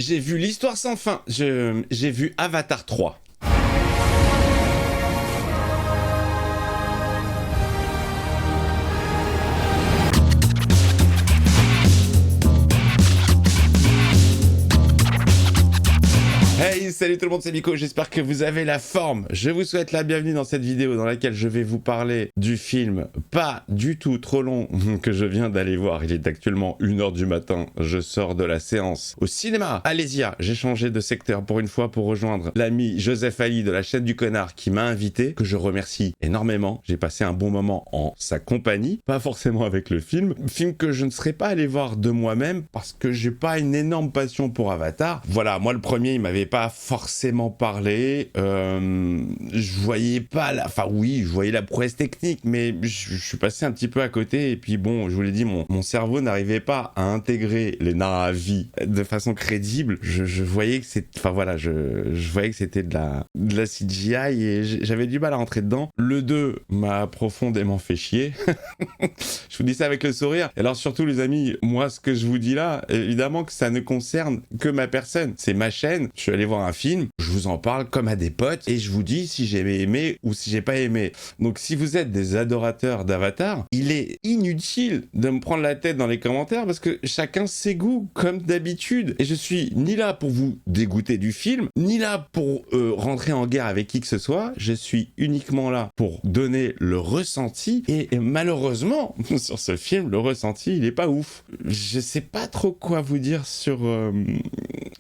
J'ai vu l'histoire sans fin. J'ai vu Avatar 3. Hey, salut tout le monde, c'est Nico, j'espère que vous avez la forme. Je vous souhaite la bienvenue dans cette vidéo dans laquelle je vais vous parler du film pas du tout trop long que je viens d'aller voir. Il est actuellement 1h du matin, je sors de la séance au cinéma. Alésia, j'ai changé de secteur pour une fois pour rejoindre l'ami Joseph Ali de la chaîne du connard qui m'a invité, que je remercie énormément. J'ai passé un bon moment en sa compagnie, pas forcément avec le film que je ne serais pas allé voir de moi-même parce que j'ai pas une énorme passion pour Avatar. Voilà, moi le premier il m'avait pas forcément parlé, je voyais pas la... Enfin oui, je voyais la prouesse technique, mais je suis passé un petit peu à côté, et puis bon, je vous l'ai dit, mon cerveau n'arrivait pas à intégrer les Na'vi de façon crédible. Je voyais que c'était... Enfin voilà, je voyais que c'était de la CGI, et j'avais du mal à rentrer dedans. Le 2 m'a profondément fait chier. Je vous dis ça avec le sourire. Et alors surtout les amis, moi ce que je vous dis là, évidemment que ça ne concerne que ma personne. C'est ma chaîne, je suis allé voir un film, je vous en parle comme à des potes, et je vous dis si j'ai aimé ou si j'ai pas aimé. Donc si vous êtes des adorateurs d'Avatar, il est inutile de me prendre la tête dans les commentaires, parce que chacun ses goûts, comme d'habitude. Et je suis ni là pour vous dégoûter du film, ni là pour rentrer en guerre avec qui que ce soit. Je suis uniquement là pour donner le ressenti, et malheureusement, sur ce film, le ressenti, il est pas ouf. Je sais pas trop quoi vous dire sur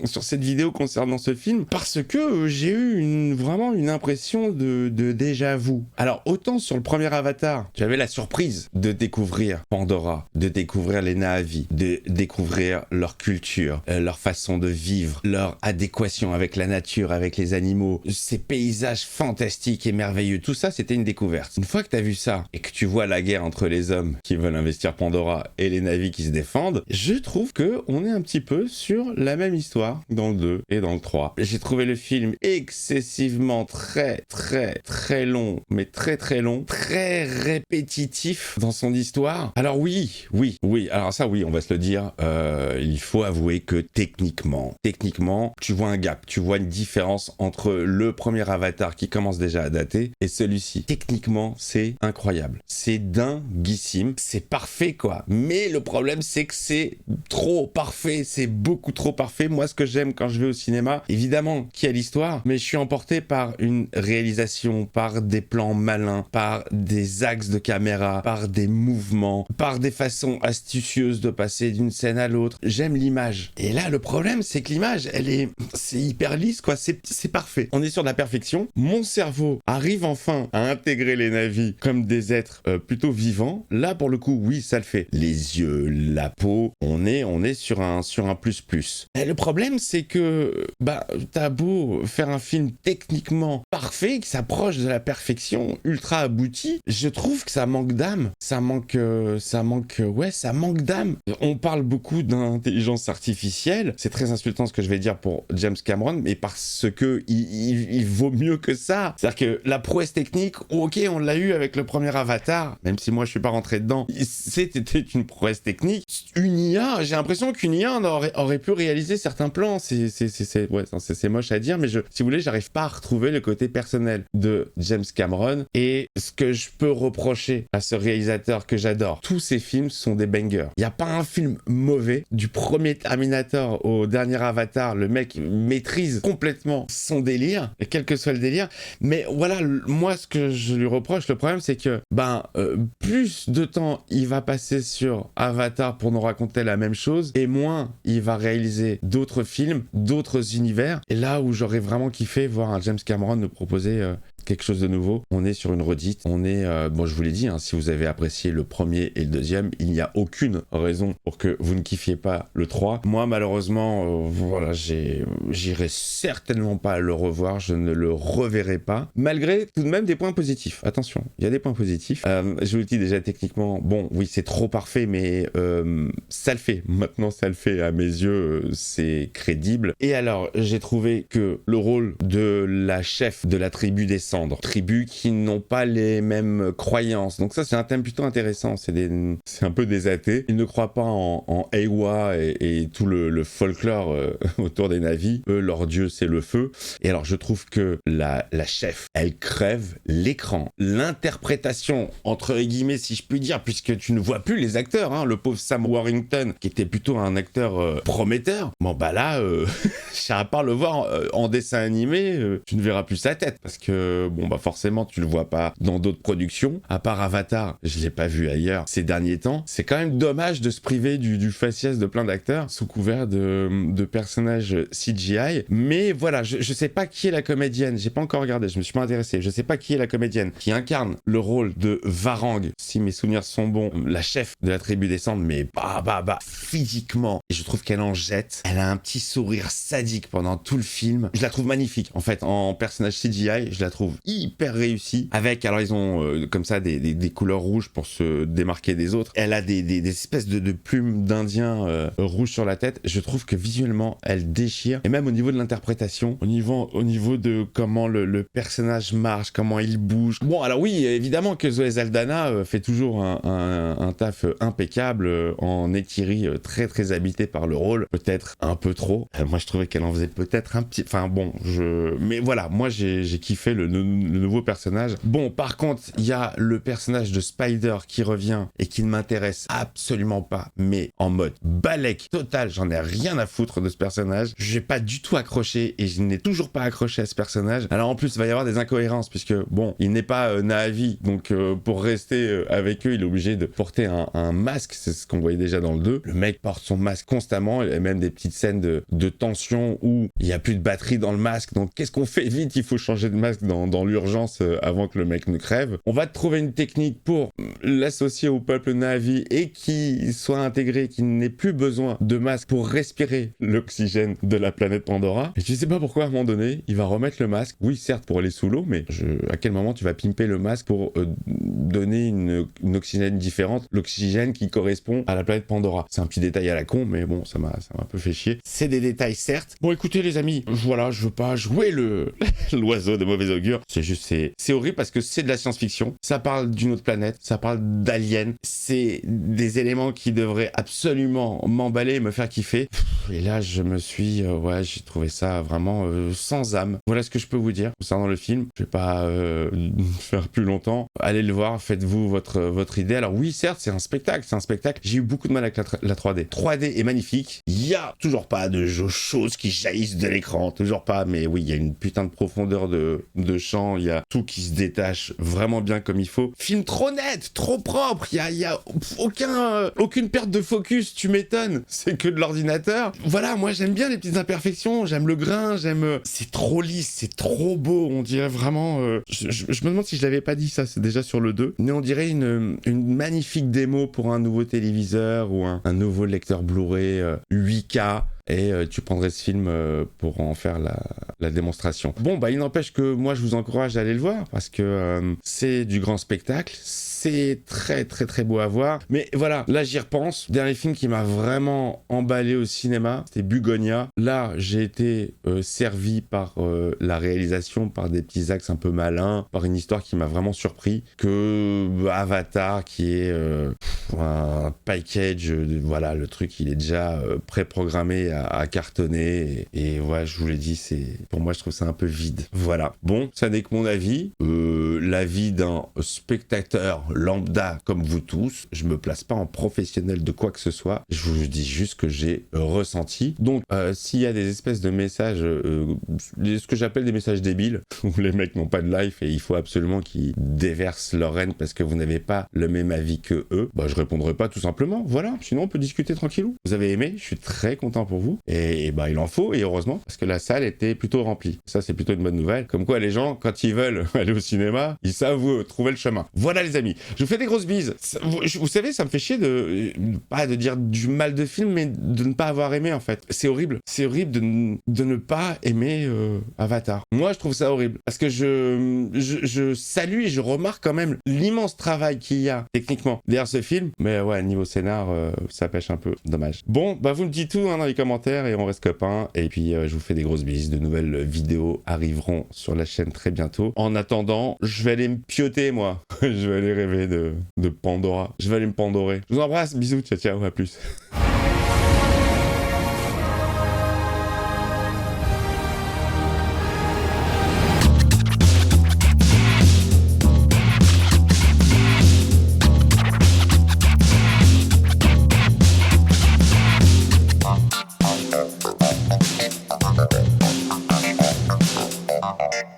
cette vidéo concernant ce film, parce que j'ai eu vraiment une impression de déjà-vu. Alors, autant sur le premier Avatar, j'avais la surprise de découvrir Pandora, de découvrir les Na'vi, de découvrir leur culture, leur façon de vivre, leur adéquation avec la nature, avec les animaux, ces paysages fantastiques et merveilleux. Tout ça, c'était une découverte. Une fois que t'as vu ça, et que tu vois la guerre entre les hommes qui veulent investir Pandora et les Na'vi qui se défendent, je trouve que on est un petit peu sur la même histoire dans le 2 et dans le 3. J'ai trouvé le film excessivement très long, mais très long, très répétitif dans son histoire. Alors oui, alors ça oui, on va se le dire, il faut avouer que techniquement, tu vois un gap, tu vois une différence entre le premier Avatar qui commence déjà à dater et celui-ci. Techniquement, c'est incroyable. C'est dinguissime, c'est parfait quoi. Mais le problème, c'est que c'est trop parfait, c'est beaucoup trop parfait. Moi, ce que j'aime quand je vais au cinéma, évidemment qu'il y a l'histoire, mais je suis emporté par une réalisation, par des plans malins, par des axes de caméra, par des mouvements, par des façons astucieuses de passer d'une scène à l'autre. J'aime l'image. Et là, le problème, c'est que l'image, c'est hyper lisse, quoi. C'est parfait. On est sur de la perfection. Mon cerveau arrive enfin à intégrer les Na'vi comme des êtres plutôt vivants. Là, pour le coup, oui, ça le fait. Les yeux, la peau, on est sur un plus. Et le problème, c'est que, t'as beau faire un film techniquement parfait, qui s'approche de la perfection, ultra abouti, je trouve que ça manque d'âme. Ça manque d'âme. On parle beaucoup d'intelligence artificielle. C'est très insultant ce que je vais dire pour James Cameron, mais parce que il vaut mieux que ça. C'est-à-dire que la prouesse technique, ok, on l'a eu avec le premier Avatar, même si moi je suis pas rentré dedans, c'était une prouesse technique. Une IA, j'ai l'impression qu'une IA aurait pu réaliser certains plans. C'est moche à dire, mais si vous voulez, j'arrive pas à retrouver le côté personnel de James Cameron. Et ce que je peux reprocher à ce réalisateur que j'adore, tous ses films sont des bangers. Il y a pas un film mauvais. Du premier Terminator au dernier Avatar, le mec maîtrise complètement son délire, et quel que soit le délire. Mais voilà, moi, ce que je lui reproche, le problème, c'est que plus de temps il va passer sur Avatar pour nous raconter la même chose, et moins il va réaliser d'autres films, d'autres univers. Et là où j'aurais vraiment kiffé voir un James Cameron nous proposer quelque chose de nouveau. On est sur une redite. On est, je vous l'ai dit, si vous avez apprécié le premier et le deuxième, il n'y a aucune raison pour que vous ne kiffiez pas le 3. Moi, malheureusement, j'irai certainement pas le revoir. Je ne le reverrai pas. Malgré tout de même des points positifs. Attention, il y a des points positifs. Je vous le dis déjà techniquement, bon, oui, c'est trop parfait, mais ça le fait. Maintenant, ça le fait. À mes yeux, c'est crédible. Et alors, j'ai trouvé que le rôle de la chef de la tribu des 100 cendres, tribus qui n'ont pas les mêmes croyances. Donc ça, c'est un thème plutôt intéressant. C'est un peu des athées. Ils ne croient pas en Eywa et tout le folklore autour des Na'vi. Eux, leur dieu, c'est le feu. Et alors, je trouve que la chef, elle crève l'écran. L'interprétation, entre guillemets, si je puis dire, puisque tu ne vois plus les acteurs, hein, le pauvre Sam Warrington, qui était plutôt un acteur prometteur. Bon, bah là, à part le voir en dessin animé, tu ne verras plus sa tête. Parce que, bon, bah forcément, tu le vois pas dans d'autres productions. À part Avatar, je l'ai pas vu ailleurs ces derniers temps. C'est quand même dommage de se priver du faciès de plein d'acteurs sous couvert de personnages CGI. Mais voilà, je sais pas qui est la comédienne. J'ai pas encore regardé, je me suis pas intéressé. Je sais pas qui est la comédienne qui incarne le rôle de Varang, si mes souvenirs sont bons, la chef de la tribu des cendres, mais physiquement. Et je trouve qu'elle en jette. Elle a un petit sourire sadique pendant tout le film. Je la trouve magnifique. En fait, en personnage CGI, je la trouve hyper réussie. Avec, alors ils ont comme ça des couleurs rouges pour se démarquer des autres. Elle a des espèces de plumes d'indiens rouges sur la tête. Je trouve que visuellement, elle déchire. Et même au niveau de l'interprétation, au niveau de comment le personnage marche, comment il bouge. Bon, alors oui, évidemment que Zoé Saldana fait toujours un taf impeccable en Neytiri, très très habité par le rôle. Peut-être un peu trop. Moi, je trouvais qu'elle en faisait peut-être un petit... Enfin bon, mais voilà, moi j'ai kiffé le nouveau personnage. Bon, par contre, il y a le personnage de Spider qui revient et qui ne m'intéresse absolument pas, mais en mode balèque total, j'en ai rien à foutre de ce personnage. J'ai pas du tout accroché et je n'ai toujours pas accroché à ce personnage. Alors en plus, il va y avoir des incohérences puisque, bon, il n'est pas Na'vi, donc pour rester avec eux, il est obligé de porter un masque, c'est ce qu'on voyait déjà dans le 2. Le mec porte son masque constamment, il y a même des petites scènes de tension où il n'y a plus de batterie dans le masque, donc qu'est-ce qu'on fait? Vite, il faut changer de masque dans l'urgence avant que le mec ne crève. On va trouver une technique pour l'associer au peuple Na'vi et qu'il soit intégré, qu'il n'ait plus besoin de masque pour respirer l'oxygène de la planète Pandora. Et je sais pas pourquoi à un moment donné, il va remettre le masque. Oui, certes, pour aller sous l'eau, mais à quel moment tu vas pimper le masque pour donner une oxygène différente, l'oxygène qui correspond à la planète Pandora? C'est un petit détail à la con, mais bon, ça m'a un peu fait chier. C'est des détails, certes. Bon, écoutez les amis, voilà, je veux pas jouer l'oiseau de mauvais augure. C'est juste, c'est horrible parce que c'est de la science-fiction. Ça parle d'une autre planète, ça parle d'aliens. C'est des éléments qui devraient absolument m'emballer et me faire kiffer. Et là, j'ai trouvé ça vraiment sans âme. Voilà ce que je peux vous dire concernant le film. Je vais pas faire plus longtemps. Allez le voir, faites-vous votre idée. Alors oui, certes, c'est un spectacle. J'ai eu beaucoup de mal avec la 3D. 3D est magnifique. Il y a toujours pas de choses qui jaillissent de l'écran. Toujours pas. Mais oui, il y a une putain de profondeur de champ. Il y a tout qui se détache vraiment bien comme il faut. Film trop net, trop propre. Il y a aucune perte de focus. Tu m'étonnes. C'est que de l'ordinateur. Voilà, moi j'aime bien les petites imperfections. J'aime le grain. C'est trop lisse. C'est trop beau. On dirait vraiment... Je me demande si je l'avais pas dit ça. C'est déjà sur le 2. Mais on dirait une magnifique démo pour un nouveau téléviseur ou un nouveau lecteur Blu-ray 8K. Et tu prendrais ce film pour en faire la démonstration. Bon, bah il n'empêche que moi je vous encourage à aller le voir parce que c'est du grand spectacle. C'est très très très beau à voir. Mais voilà, là j'y repense. Dernier film qui m'a vraiment emballé au cinéma, c'était Bugonia. Là, j'ai été servi par la réalisation, par des petits axes un peu malins, par une histoire qui m'a vraiment surpris. Que Avatar, qui est un package, voilà, le truc il est déjà préprogrammé à cartonner. Et ouais, je vous l'ai dit, pour moi je trouve ça un peu vide. Voilà. Bon, ça n'est que mon avis. L'avis d'un spectateur lambda comme vous tous. Je me place pas en professionnel de quoi que ce soit. Je vous dis juste que j'ai ressenti. Donc, s'il y a des espèces de messages, ce que j'appelle des messages débiles, où les mecs n'ont pas de life et il faut absolument qu'ils déversent leur haine parce que vous n'avez pas le même avis que eux, bah je répondrai pas tout simplement. Voilà. Sinon, on peut discuter tranquillou. Vous avez aimé? Je suis très content pour vous. Et bah, il en faut, et heureusement, parce que la salle était plutôt remplie. Ça, c'est plutôt une bonne nouvelle. Comme quoi, les gens, quand ils veulent aller au cinéma, ils savent trouver le chemin. Voilà, les amis. Je vous fais des grosses bises. Vous savez, ça me fait chier pas de dire du mal de film, mais de ne pas avoir aimé, en fait. C'est horrible. C'est horrible de ne pas aimer Avatar. Moi, je trouve ça horrible. Parce que je salue et je remarque quand même l'immense travail qu'il y a, techniquement, derrière ce film. Mais ouais, niveau scénar, ça pêche un peu. Dommage. Bon, bah, vous me dites tout, hein, dans les commentaires. commentaires et on reste copains. Et puis je vous fais des grosses bises. De nouvelles vidéos arriveront sur la chaîne très bientôt. En attendant, je vais aller me pioter moi. Je vais aller rêver de Pandora. Je vais aller me pandorer. Je vous embrasse, bisous, ciao ciao, à plus. Okay.